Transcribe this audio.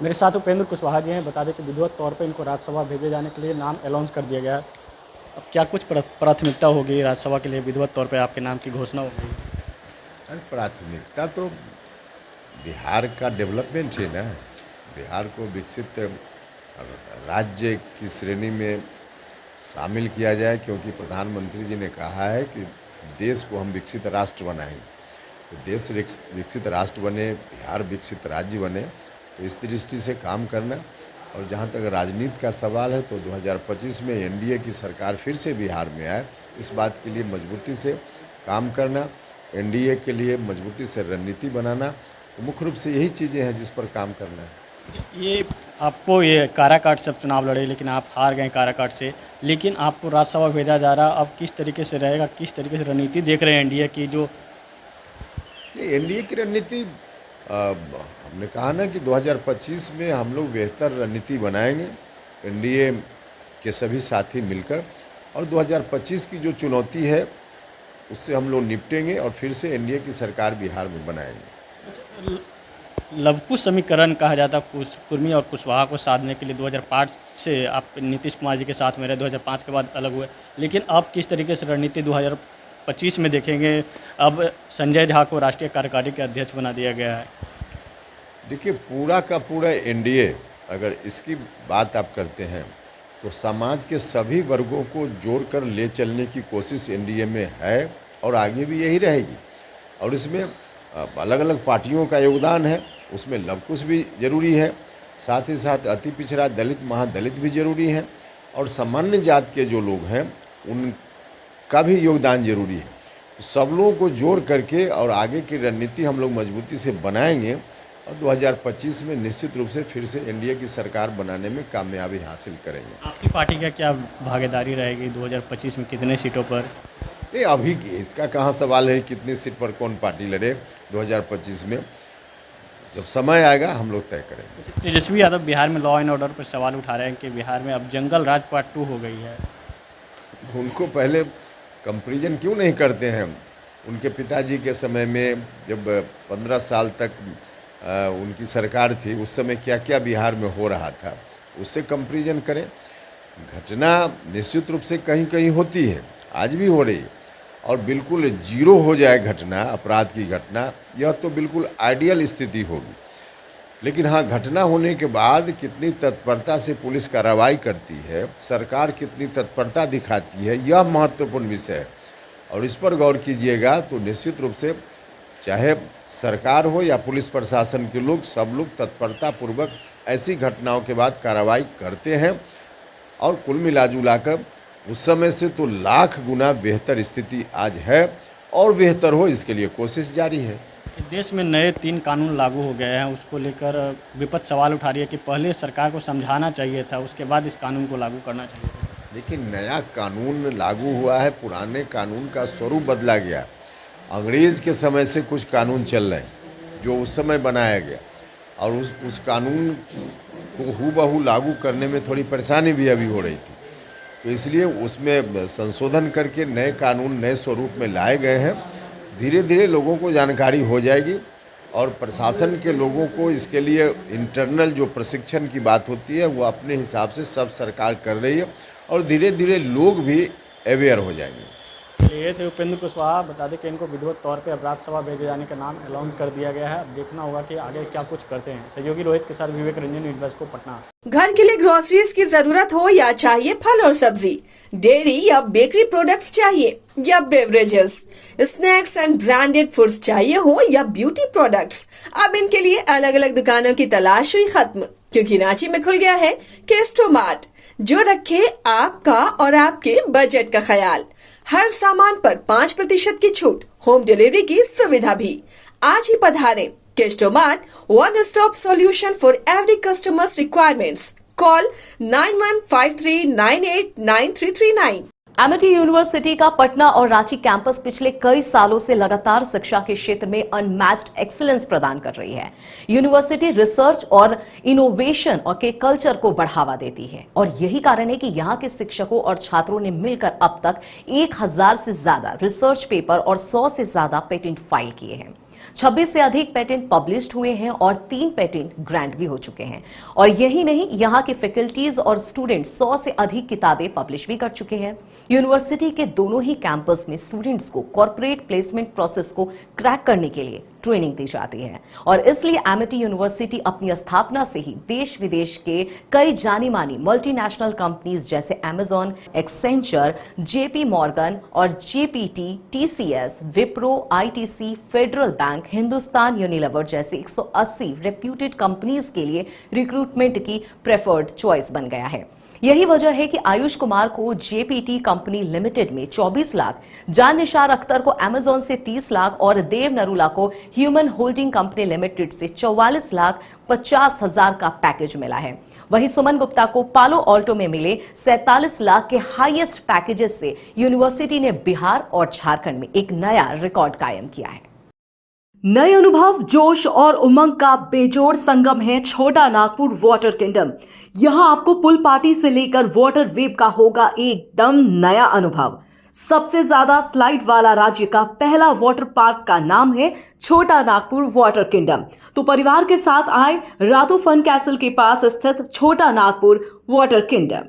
मेरे साथ उपेंद्र कुशवाहा जी हैं। बता दें कि विधिवत तौर पे इनको राज्यसभा भेजे जाने के लिए नाम अनाउंस कर दिया गया है। अब क्या कुछ प्राथमिकता होगी राज्यसभा के लिए, विधिवत तौर पे आपके नाम की घोषणा हो गई? अरे प्राथमिकता तो बिहार का डेवलपमेंट है ना। बिहार को विकसित राज्य की श्रेणी में शामिल किया जाए, क्योंकि प्रधानमंत्री जी ने कहा है कि देश को हम विकसित राष्ट्र बनाएंगे। तो देश विकसित राष्ट्र बने, बिहार विकसित राज्य बने, तो इस दृष्टि से काम करना। और जहाँ तक राजनीति का सवाल है तो 2025 में एनडीए की सरकार फिर से बिहार में आए, इस बात के लिए मजबूती से काम करना, एनडीए के लिए मजबूती से रणनीति बनाना, तो मुख्य रूप से यही चीज़ें हैं जिस पर काम करना है। ये आपको ये काराकाट से चुनाव लड़े, लेकिन आप हार गए काराकाट से, लेकिन आपको राज्यसभा भेजा जा रहा। अब किस तरीके से रहेगा, किस तरीके से रणनीति देख रहे हैं एनडीए की जो? एनडीए की रणनीति हमने कहा ना कि 2025 में हम लोग बेहतर रणनीति बनाएंगे, एनडीए के सभी साथी मिलकर, और 2025 की जो चुनौती है उससे हम लोग निपटेंगे और फिर से एनडीए की सरकार बिहार में बनाएंगे। लवकुश समीकरण कहा जाता है कुर्मी और कुशवाहा को साधने के लिए। 2005 से आप नीतीश कुमार जी के साथ में रहे, 2005 के बाद अलग हुए, लेकिन अब किस तरीके से रणनीति 2025 में देखेंगे? अब संजय झा को राष्ट्रीय कार्यकारी के अध्यक्ष बना दिया गया है। देखिए, पूरा का पूरा एनडीए, अगर इसकी बात आप करते हैं तो समाज के सभी वर्गों को जोड़कर ले चलने की कोशिश एनडीए में है और आगे भी यही रहेगी। और इसमें अलग अलग पार्टियों का योगदान है, उसमें लवकुश भी जरूरी है, साथ ही साथ अति पिछड़ा दलित महादलित भी जरूरी है, और सामान्य जात के जो लोग हैं उनका भी योगदान जरूरी है। तो सब लोगों को जोड़ करके और आगे की रणनीति हम लोग मजबूती से बनाएंगे और 2025 में निश्चित रूप से फिर से एनडीए की सरकार बनाने में कामयाबी हासिल करेंगे। आपकी पार्टी का क्या भागीदारी रहेगी 2025 में, कितने सीटों पर? नहीं, अभी इसका कहाँ सवाल है कितनी सीट पर कौन पार्टी लड़े 2025 में, जब समय आएगा हम लोग तय करेंगे। तेजस्वी यादव बिहार में लॉ एंड ऑर्डर पर सवाल उठा रहे हैं कि बिहार में अब जंगल राज पार्ट 2 हो गई है। उनको पहले कंपैरिजन क्यों नहीं करते हैं? उनके पिताजी के समय में जब 15 साल तक उनकी सरकार थी, उस समय क्या क्या बिहार में हो रहा था, उससे कंपैरिजन करें। घटना निश्चित रूप से कहीं कहीं होती है, आज भी हो रही है, और बिल्कुल जीरो हो जाए घटना, अपराध की घटना, यह तो बिल्कुल आइडियल स्थिति होगी। लेकिन हाँ, घटना होने के बाद कितनी तत्परता से पुलिस कार्रवाई करती है, सरकार कितनी तत्परता दिखाती है, यह महत्वपूर्ण विषय है। और इस पर गौर कीजिएगा तो निश्चित रूप से चाहे सरकार हो या पुलिस प्रशासन के लोग, सब लोग तत्परतापूर्वक ऐसी घटनाओं के बाद कार्रवाई करते हैं, और कुल मिला कर उस समय से तो लाख गुना बेहतर स्थिति आज है, और बेहतर हो इसके लिए कोशिश जारी है। देश में नए 3 कानून लागू हो गए हैं, उसको लेकर विपक्ष सवाल उठा रही है कि पहले सरकार को समझाना चाहिए था, उसके बाद इस कानून को लागू करना चाहिए था। देखिए, नया कानून लागू हुआ है, पुराने कानून का स्वरूप बदला गया। अंग्रेज़ के समय से कुछ कानून चल रहे हैं जो उस समय बनाया गया, और उस कानून को हूबहू लागू करने में थोड़ी परेशानी भी अभी हो रही थी। तो इसलिए उसमें संशोधन करके नए कानून नए स्वरूप में लाए गए हैं। धीरे धीरे लोगों को जानकारी हो जाएगी, और प्रशासन के लोगों को इसके लिए इंटरनल जो प्रशिक्षण की बात होती है वो अपने हिसाब से सब सरकार कर रही है, और धीरे धीरे लोग भी अवेयर हो जाएंगे। ये थे उपेंद्र कुशवाहा। बता दें कि इनको विधिवत तौर पे अब राज्यसभा भेजे जाने का नाम अनाउंस कर दिया गया है। अब देखना होगा कि आगे क्या कुछ करते हैं। सहयोगी रोहित के साथ विवेक रंजन, न्यूज़ डेस्क, पटना। घर के लिए ग्रोसरीज की जरूरत हो या चाहिए फल और सब्जी, डेयरी या बेकरी प्रोडक्ट्स चाहिए या beverages, snacks and branded foods चाहिए हो या ब्यूटी प्रोडक्ट्स, अब इनके लिए अलग अलग दुकानों की तलाश हुई खत्म, क्योंकि रांची में खुल गया है केस्टो मार्ट, जो रखे आपका और आपके बजट का ख्याल। हर सामान पर 5% की छूट, होम डिलीवरी की सुविधा भी। आज ही पधारें Kesto Mart, one stop solution for every customer's requirements. Call 9153989339। Amity University का पटना और रांची कैंपस पिछले कई सालों से लगातार शिक्षा के क्षेत्र में अनमैच्ड एक्सीलेंस प्रदान कर रही है। यूनिवर्सिटी रिसर्च और इनोवेशन और के कल्चर को बढ़ावा देती है, और यही कारण है कि यहाँ के शिक्षकों और छात्रों ने मिलकर अब तक 1000 से ज्यादा रिसर्च पेपर और 100 से ज्यादा पेटेंट फाइल किए हैं। 26 से अधिक पेटेंट पब्लिश्ड हुए हैं और 3 पेटेंट ग्रांट भी हो चुके हैं। और यही नहीं, यहाँ के फैकल्टीज और स्टूडेंट 100 से अधिक किताबें पब्लिश भी कर चुके हैं। यूनिवर्सिटी के दोनों ही कैंपस में स्टूडेंट्स को कॉर्पोरेट प्लेसमेंट प्रोसेस को क्रैक करने के लिए ट्रेनिंग दी जाती है और इसलिए एमिटी यूनिवर्सिटी अपनी स्थापना से ही देश विदेश के कई जानी मानी मल्टीनेशनल कंपनीज जैसे अमेजॉन, एक्सेंचर, जेपी मॉर्गन और GPT, TCS, Wipro, ITC, federal bank, Hindustan Unilever जैसे 180 रेप्यूटेड कंपनीज के लिए रिक्रूटमेंट की प्रेफर्ड चॉइस बन गया है। यही वजह है कि आयुष कुमार को जेपीटी कंपनी लिमिटेड में 24 लाख, जान निसार अख्तर को अमेजॉन से 30 लाख और देव नरूला को ह्यूमन होल्डिंग कंपनी लिमिटेड से 44 लाख 50 हजार का पैकेज मिला है। वहीं सुमन गुप्ता को पालो ऑल्टो में मिले 47 लाख के हाईएस्ट पैकेजेस से यूनिवर्सिटी ने बिहार और झारखंड में एक नया रिकॉर्ड कायम किया है। नए अनुभव, जोश और उमंग का बेजोड़ संगम है छोटा नागपुर वाटर किंगडम। यहां आपको पुल पार्टी से लेकर वाटर वेव का होगा एकदम नया अनुभव। सबसे ज्यादा स्लाइड वाला राज्य का पहला वाटर पार्क का नाम है छोटा नागपुर वाटर किंगडम। तो परिवार के साथ आए रातू फन कैसल के पास स्थित छोटा नागपुर वाटर किंगडम।